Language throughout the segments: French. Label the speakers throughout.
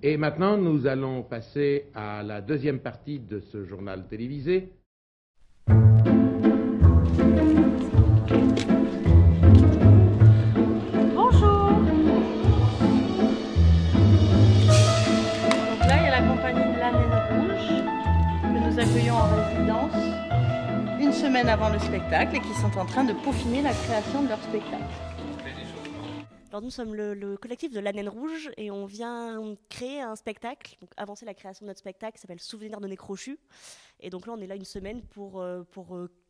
Speaker 1: Et maintenant, nous allons passer à la deuxième partie de ce journal télévisé.
Speaker 2: Bonjour. Donc là, il y a la compagnie de la Naine Rouge que nous accueillons en résidence une semaine avant le spectacle et qui sont en train de peaufiner la création de leur spectacle.
Speaker 3: Alors nous sommes le collectif de la Naine Rouge et on vient créer un spectacle, donc avancer la création de notre spectacle qui s'appelle Souvenir de nez crochu. Et donc là on est là une semaine pour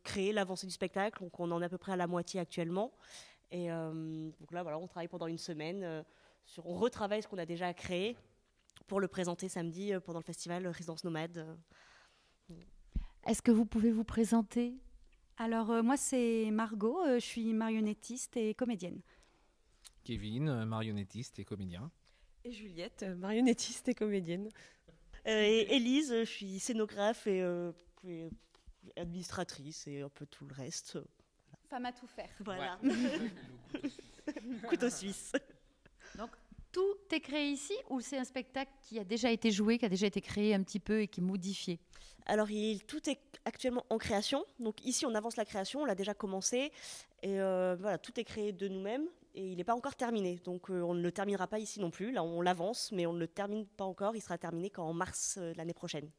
Speaker 3: créer l'avancée du spectacle, donc on en est à peu près à la moitié actuellement. Et donc là voilà, on travaille pendant une semaine, on retravaille ce qu'on a déjà créé pour le présenter samedi pendant le festival Résidence Nomade.
Speaker 4: Est-ce que vous pouvez vous présenter ?
Speaker 5: Alors moi c'est Margot, je suis marionnettiste et comédienne.
Speaker 6: Kevin, marionnettiste et comédien.
Speaker 7: Et Juliette, marionnettiste et comédienne.
Speaker 3: Et Élise, je suis scénographe et administratrice et un peu tout le reste.
Speaker 5: Femme à tout faire.
Speaker 3: Voilà.
Speaker 6: Ouais.
Speaker 3: Couteau suisse.
Speaker 4: Donc, tout est créé ici ou c'est un spectacle qui a déjà été joué, qui a déjà été créé un petit peu et qui est modifié ?
Speaker 3: Alors, tout est actuellement en création. Donc ici, on avance la création, on l'a déjà commencé. Et voilà, tout est créé de nous-mêmes. Et il n'est pas encore terminé, donc on ne le terminera pas ici non plus. Là, on l'avance, mais on ne le termine pas encore. Il sera terminé qu'en mars de l'année prochaine.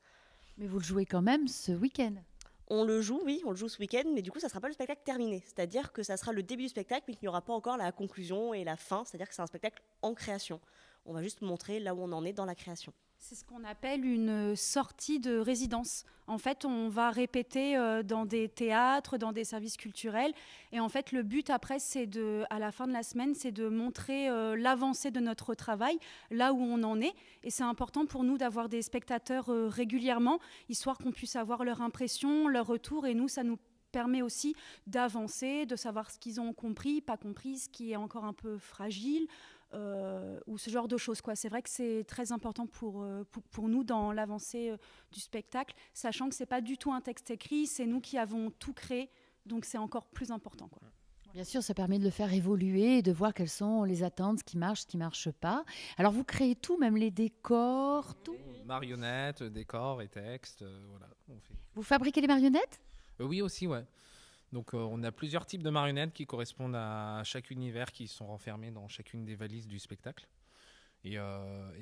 Speaker 4: Mais vous le jouez quand même ce week-end ?
Speaker 3: On le joue, oui, on le joue ce week-end, mais du coup, ça ne sera pas le spectacle terminé. C'est-à-dire que ça sera le début du spectacle, mais qu'il n'y aura pas encore la conclusion et la fin. C'est-à-dire que c'est un spectacle en création. On va juste montrer là où on en est dans la création.
Speaker 5: C'est ce qu'on appelle une sortie de résidence. En fait, on va répéter dans des théâtres, dans des services culturels. Et en fait, le but après, à la fin de la semaine, c'est de montrer l'avancée de notre travail, là où on en est. Et c'est important pour nous d'avoir des spectateurs régulièrement, histoire qu'on puisse avoir leur impression, leur retour. Et nous, ça nous permet aussi d'avancer, de savoir ce qu'ils ont compris, pas compris, ce qui est encore un peu fragile. Ou ce genre de choses, quoi. C'est vrai que c'est très important pour nous dans l'avancée du spectacle, sachant que c'est pas du tout un texte écrit, c'est nous qui avons tout créé, donc c'est encore plus important, quoi.
Speaker 4: Bien sûr, ça permet de le faire évoluer et de voir quelles sont les attentes, ce qui marche pas. Alors vous créez tout, même les décors, tout.
Speaker 6: Marionnettes, décors et textes, voilà.
Speaker 4: Vous fabriquez les marionnettes ?
Speaker 6: Oui aussi, ouais. Donc on a plusieurs types de marionnettes qui correspondent à chaque univers, qui sont renfermés dans chacune des valises du spectacle. Et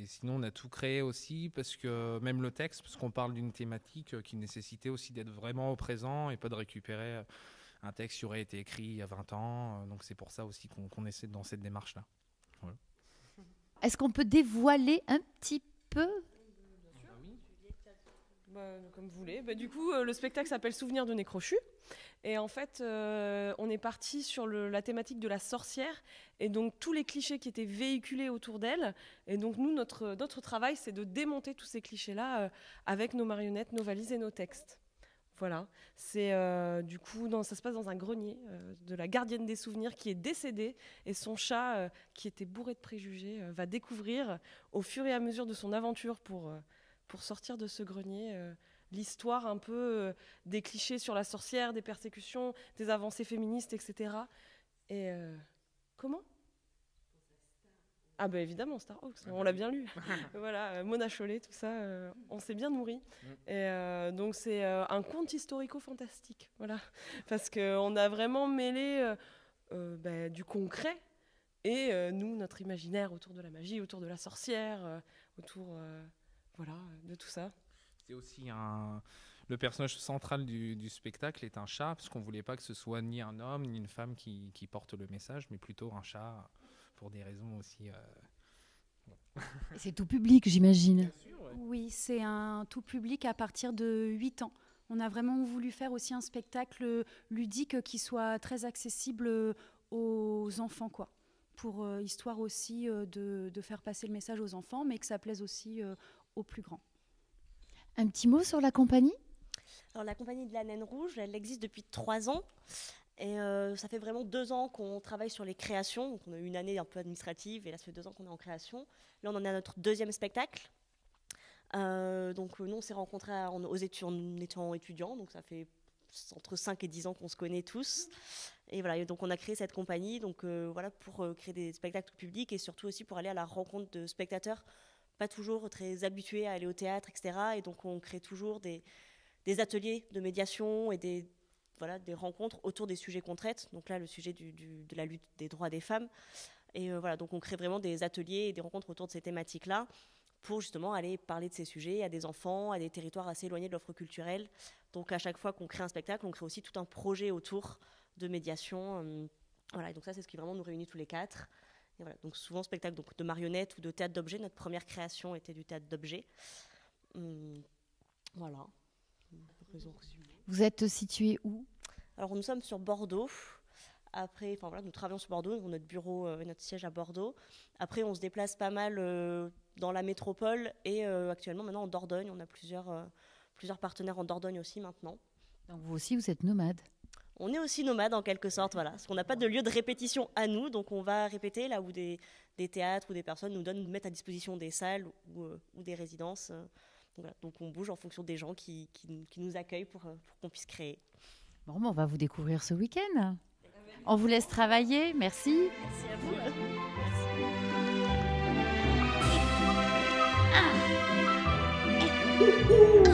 Speaker 6: sinon on a tout créé aussi, parce que même le texte, parce qu'on parle d'une thématique qui nécessitait aussi d'être vraiment au présent et pas de récupérer un texte qui aurait été écrit il y a 20 ans. Donc c'est pour ça aussi qu'on essaie dans cette démarche-là. Voilà.
Speaker 4: Est-ce qu'on peut dévoiler un petit peu ?
Speaker 7: Comme vous voulez. Du coup, le spectacle s'appelle Souvenir de nez crochu. Et en fait, on est parti sur la thématique de la sorcière et donc tous les clichés qui étaient véhiculés autour d'elle. Et donc nous, notre travail, c'est de démonter tous ces clichés-là avec nos marionnettes, nos valises et nos textes. Voilà. C'est du coup, ça se passe dans un grenier de la gardienne des souvenirs qui est décédée, et son chat, qui était bourré de préjugés, va découvrir au fur et à mesure de son aventure pour sortir de ce grenier, l'histoire un peu des clichés sur la sorcière, des persécutions, des avancées féministes, etc. Et comment ? Ah bah évidemment, Starhawks, on l'a bien lu. Voilà, Mona Chollet, tout ça, on s'est bien nourri. Et donc c'est un conte historico-fantastique, voilà. Parce qu'on a vraiment mêlé du concret et nous, notre imaginaire autour de la magie, autour de la sorcière, autour... Voilà, de tout ça.
Speaker 6: C'est aussi le personnage central du spectacle est un chat, parce qu'on ne voulait pas que ce soit ni un homme ni une femme qui porte le message, mais plutôt un chat, pour des raisons aussi...
Speaker 4: C'est tout public, j'imagine.
Speaker 6: Bien sûr, ouais.
Speaker 5: Oui, c'est un tout public à partir de 8 ans. On a vraiment voulu faire aussi un spectacle ludique qui soit très accessible aux enfants, quoi. Pour histoire aussi de faire passer le message aux enfants, mais que ça plaise aussi aux plus grands.
Speaker 4: Un petit mot sur la compagnie ?
Speaker 3: Alors la compagnie de la Naine Rouge, elle existe depuis 3 ans. Et ça fait vraiment 2 ans qu'on travaille sur les créations. Donc on a eu une année un peu administrative et là ça fait 2 ans qu'on est en création. Là on en est à notre 2e spectacle. Donc nous on s'est rencontrés en étant étudiants, donc ça fait entre 5 et 10 ans qu'on se connaît tous. Et voilà, et donc on a créé cette compagnie pour créer des spectacles publics et surtout aussi pour aller à la rencontre de spectateurs pas toujours très habitués à aller au théâtre, etc. Et donc on crée toujours des ateliers de médiation et des rencontres autour des sujets qu'on traite. Donc là, le sujet de la lutte des droits des femmes. Et voilà, donc on crée vraiment des ateliers et des rencontres autour de ces thématiques-là pour justement aller parler de ces sujets à des enfants, à des territoires assez éloignés de l'offre culturelle. Donc à chaque fois qu'on crée un spectacle, on crée aussi tout un projet autour de médiation. Voilà, et donc ça, c'est ce qui vraiment nous réunit tous les 4. Et voilà, donc souvent spectacle donc, de marionnettes ou de théâtre d'objets. Notre première création était du théâtre d'objets. Voilà.
Speaker 4: Vous êtes situé où?
Speaker 3: Alors nous sommes sur Bordeaux. Après, voilà, nous travaillons sur Bordeaux, notre bureau, notre siège à Bordeaux. Après, on se déplace pas mal dans la métropole et actuellement, maintenant en Dordogne. On a plusieurs partenaires en Dordogne aussi maintenant.
Speaker 4: Donc vous aussi, vous êtes nomade?
Speaker 3: On est aussi nomade en quelque sorte, voilà. Parce qu'on n'a pas de lieu de répétition à nous, donc on va répéter là où des théâtres ou des personnes nous mettent à disposition des salles ou des résidences. Voilà. Donc on bouge en fonction des gens qui nous accueillent pour qu'on puisse créer.
Speaker 4: Bon, on va vous découvrir ce week-end. On vous laisse travailler. Merci.
Speaker 3: Merci à vous.
Speaker 4: Merci.